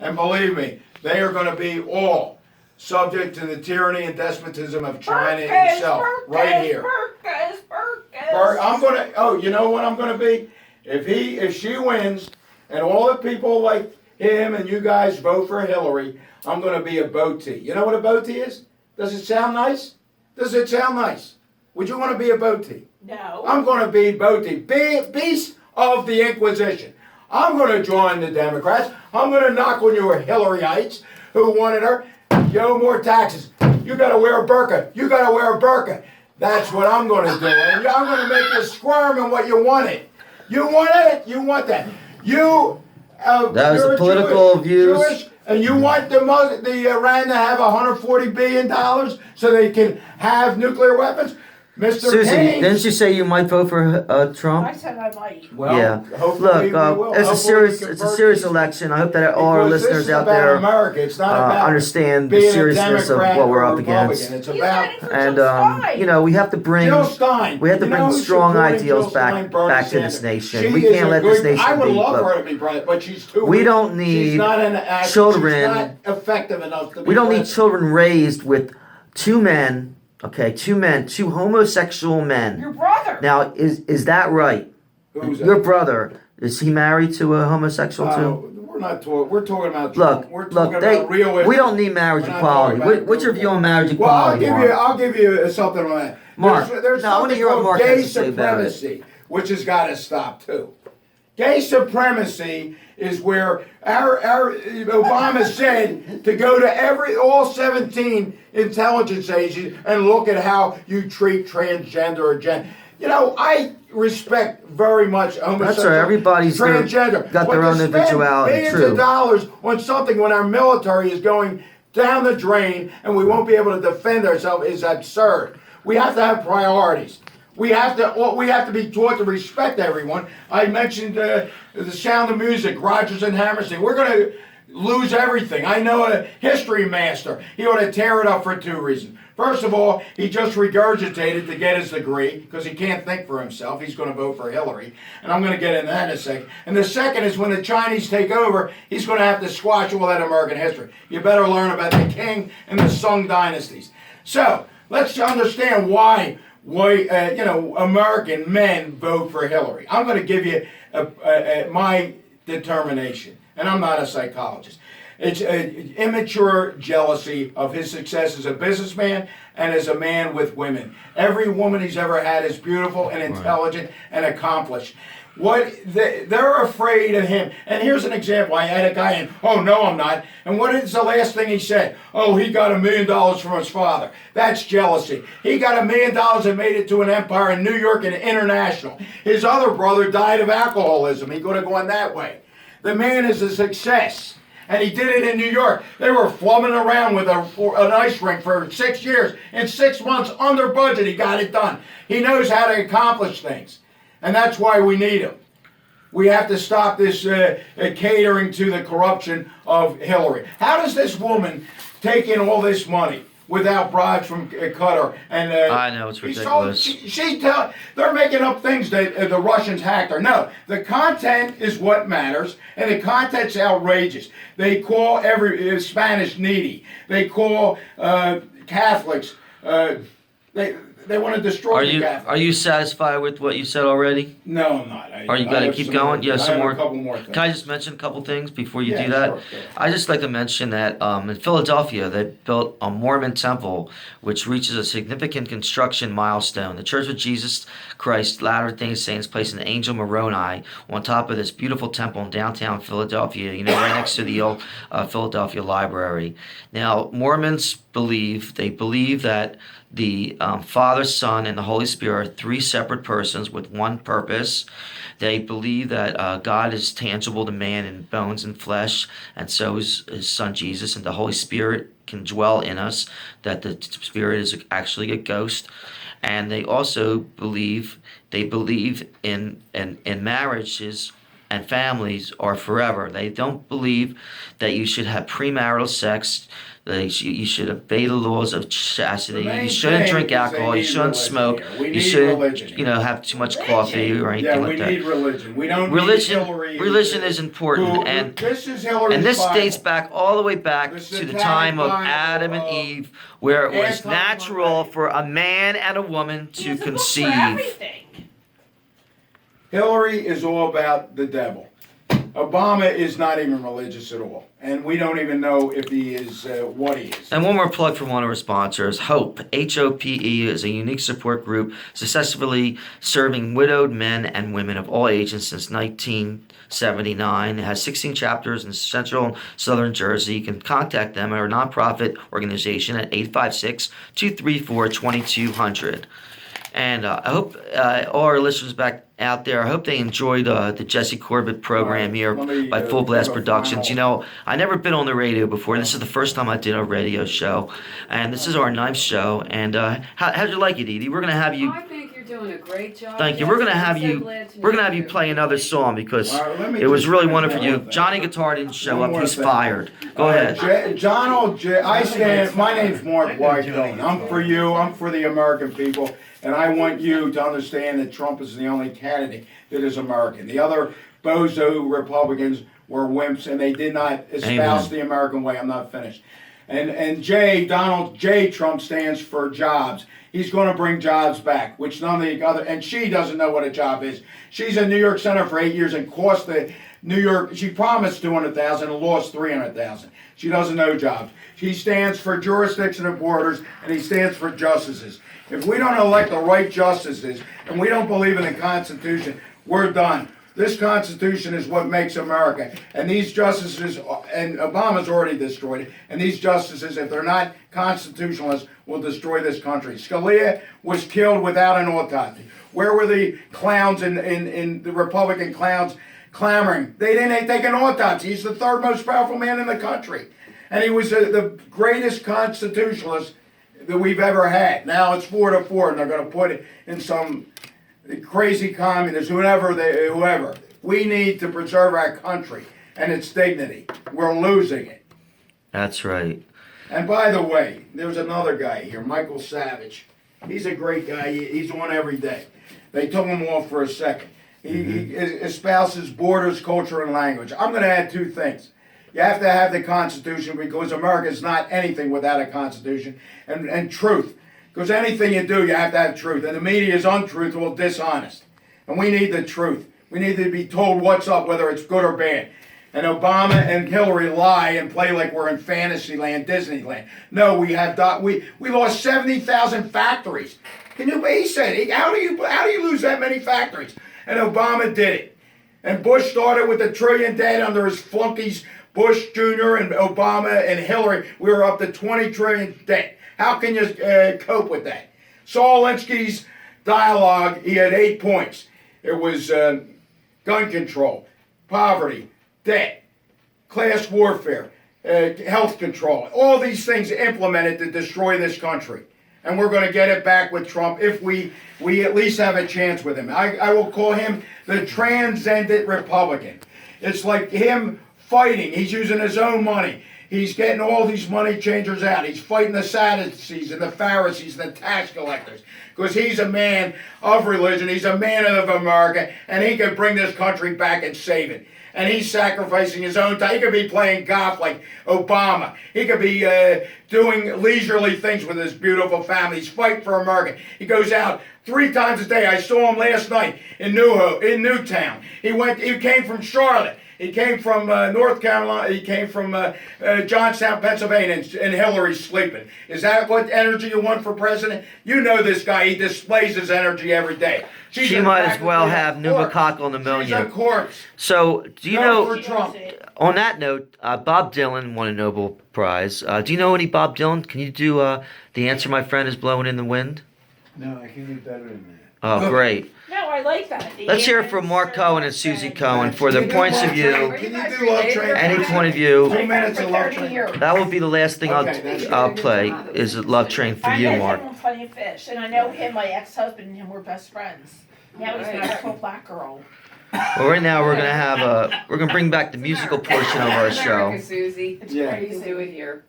And believe me, they are going to be all subject to the tyranny and despotism of China itself, right here. I'm going to, oh, you know what I'm going to be? If she wins, and all the people like him and you guys vote for Hillary, I'm going to be a Boti. You know what a Boti is? Does it sound nice? Does it sound nice? Would you want to be a Boti? No. I'm going to be Boti, beast of the Inquisition. I'm going to join the Democrats. I'm going to knock on your Hillaryites who wanted her. Yo, more taxes. You got to wear a burqa. You got to wear a burqa. That's what I'm going to do. And I'm going to make you squirm in what you wanted. You wanted it. You want that. You. That was the political views. Jewish, and you want the Iran to have $140 billion so they can have nuclear weapons? Mr. Susan, Keynes, didn't you say you might vote for Trump? I said I might. well, Yeah. hopefully Look, we will. it's a Hopefully serious election. I hope that all our because this listeners is out about there America. It's not about understand the being a seriousness of Democrat what we're or up Republican. against. It's He's about running for And Jill Stein. you know, we have to bring Jill Stein. we have to You bring know who's strong supporting ideals Jill Stein? Bernie back to this Sanders. nation. She We is can't a let this good- nation I would be. love Look, her to be president, but she's too we weak. don't She's need not an children- She's not effective enough to be we don't need president. children raised with two men. Okay, two homosexual men. Your brother. Now, is that right? Who's that? Your brother, is he married to a homosexual too? We're not talking. We're talking about. Look, we're talking look, about real. we don't need marriage We're not equality. talking about What's your view on marriage Well, equality? I'll give you something on that. Mark, There's no, I wanna something hear what called Mark gay has to say about it. supremacy, which has got to stop too. Gay supremacy is where our Obama said to go to all 17 intelligence agencies and look at how you treat transgender or gender. You know, I respect very much homosexual. That's right. Everybody's transgender. got But their to own spend individuality. millions True. of dollars on something when our military is going down the drain and we won't be able to defend ourselves is absurd. We have to have priorities. We have to be taught to respect everyone. I mentioned the Sound of Music, Rodgers and Hammerstein. We're going to lose everything. I know a history master. He ought to tear it up for two reasons. First of all, he just regurgitated to get his degree because he can't think for himself. He's going to vote for Hillary. And I'm going to get into that in a second. And the second is when the Chinese take over, he's going to have to squash all that American history. You better learn about the Qing and the Sung dynasties. So let's understand why American men vote for Hillary. I'm going to give you my determination, and I'm not a psychologist. It's an immature jealousy of his success as a businessman and as a man with women. Every woman he's ever had is beautiful and intelligent and accomplished. They're afraid of him. And here's an example. I had a guy in, oh, no, I'm not. And what is the last thing he said? Oh, he got $1 million from his father. That's jealousy. He got $1 million and made it to an empire in New York and international. His other brother died of alcoholism. He could have gone that way. The man is a success. And he did it in New York. They were flumming around with an ice rink for 6 years. In 6 months, under budget, he got it done. He knows how to accomplish things. And that's why we need him. We have to stop this catering to the corruption of Hillary. How does this woman take in all this money without bribes from Qatar? And I know, it's ridiculous. They're making up things that the Russians hacked her. No, the content is what matters, and the content's outrageous. They call every Spanish needy. They call Catholics. They want to destroy the Catholics. Are you satisfied with what you said already? No, I'm not. Are you going to keep going? Yeah, some more. a couple more things. Can I just mention a couple things before you Yeah, do that? sure. I just like to mention that in Philadelphia, they built a Mormon temple, which reaches a significant construction milestone. The Church of Jesus Christ Latter-day Saints placed an angel Moroni on top of this beautiful temple in downtown Philadelphia, right next to the old Philadelphia Library. Now, Mormons believe that the Father, Son, and the Holy Spirit are three separate persons with one purpose. They believe that God is tangible to man in bones and flesh, and so is his Son Jesus, and the Holy Spirit can dwell in us, that the Spirit is actually a ghost. And they also believe in marriages and families are forever. They don't believe that you should have premarital sex. You should obey the laws of chastity. You shouldn't drink alcohol. You shouldn't smoke. You shouldn't, have too much coffee or anything like that. Yeah, we need religion. We don't religion. need Hillary. Religion is important, and this is Hillary's and this Bible. dates back all the way back to the time of Adam and Eve, where it was natural for a man and a woman to conceive. Hillary is all about the devil. Obama is not even religious at all, and we don't even know if he is what he is. And one more plug from one of our sponsors, HOPE. HOPE is a unique support group successfully serving widowed men and women of all ages since 1979. It has 16 chapters in central and southern Jersey. You can contact them at our nonprofit organization at 856-234-2200. And I hope all our listeners back out there, I hope they enjoyed the Jesse Corbett program here by Full Blast Productions. I never been on the radio before. This is the first time I did a radio show. And this is our 9th show. And how'd you like it, Edie? We're going to have you... I think you're doing a great job. Thank you. We're going to have you play another song because it was really wonderful for you. Johnny Guitar didn't show up. He's fired. Go ahead. My name's Mark Whitehall. I'm for you. I'm for the American people. And I want you to understand that Trump is the only candidate that is American. The other bozo Republicans were wimps, and they did not espouse the American way. I'm not finished. And Donald J. Trump stands for jobs. He's going to bring jobs back, which none of the other, and she doesn't know what a job is. She's a New York senator for 8 years and cost the New York, she promised 200,000 and lost 300,000. She doesn't know jobs. She stands for jurisdiction of borders, and he stands for justices. If we don't elect the right justices and we don't believe in the Constitution, we're done. This Constitution is what makes America. And these justices, and Obama's already destroyed it, and these justices, if they're not constitutionalists, will destroy this country. Scalia was killed without an autopsy. Where were the clowns in the Republican clowns clamoring? They didn't take an autopsy. He's the 3rd most powerful man in the country. And he was the greatest constitutionalist that we've ever had. Now it's 4-4, and they're going to put it in some crazy communist, whoever. We need to preserve our country and its dignity. We're losing it. That's right. And by the way, there's another guy here, Michael Savage. He's a great guy. He's on every day. They took him off for a second. He espouses borders, culture, and language. I'm going to add 2 things. You have to have the Constitution because America is not anything without a Constitution, and truth. Because anything you do, you have to have truth. And the media is untruthful, dishonest. And we need the truth. We need to be told what's up, whether it's good or bad. And Obama and Hillary lie and play like we're in Fantasyland, Disneyland. No, we lost 70,000 factories. He said, how do you lose that many factories? And Obama did it. And Bush started with $1 trillion debt under his flunkies, Bush Jr. and Obama and Hillary. We were up to $20 trillion debt. How can you cope with that? Saul Alinsky's dialogue, he had 8 points. It was gun control, poverty, debt, class warfare, health control. All these things implemented to destroy this country. And we're going to get it back with Trump if we at least have a chance with him. I will call him the transcendent Republican. It's like him fighting. He's using his own money. He's getting all these money changers out. He's fighting the Sadducees and the Pharisees and the tax collectors. Because he's a man of religion. He's a man of America. And he could bring this country back and save it. And he's sacrificing his own time. He could be playing golf like Obama. He could be doing leisurely things with his beautiful family. He's fighting for America. He goes out 3 times a day. I saw him last night in Newtown. He came from Charlotte. He came from North Carolina. He came from Johnstown, Pennsylvania, and Hillary's sleeping. Is that what energy you want for president? You know this guy. He displays his energy every day. She might as well have pneumococcal pneumonia. She's a corpse. So, do you know, Trump. on that note, Bob Dylan won a Nobel Prize. Do you know any Bob Dylan? Can you do The Answer My Friend Is Blowing in the Wind? No, I can do better than that. Oh, great. No, I like that. Let's hear it from Mark Cohen and Susie Cohen for their points of view. Can you do Love Train? Any point of view. 2 minutes of Love Train. That will be the last thing I'll play is a Love Train for you, Mark. I know him on Funny Fish, and I know him, my ex-husband and him were best friends. Now he's married to a black girl. Well, right now we're gonna bring back the musical portion of our show. America, Susie. Yeah. You can do it here.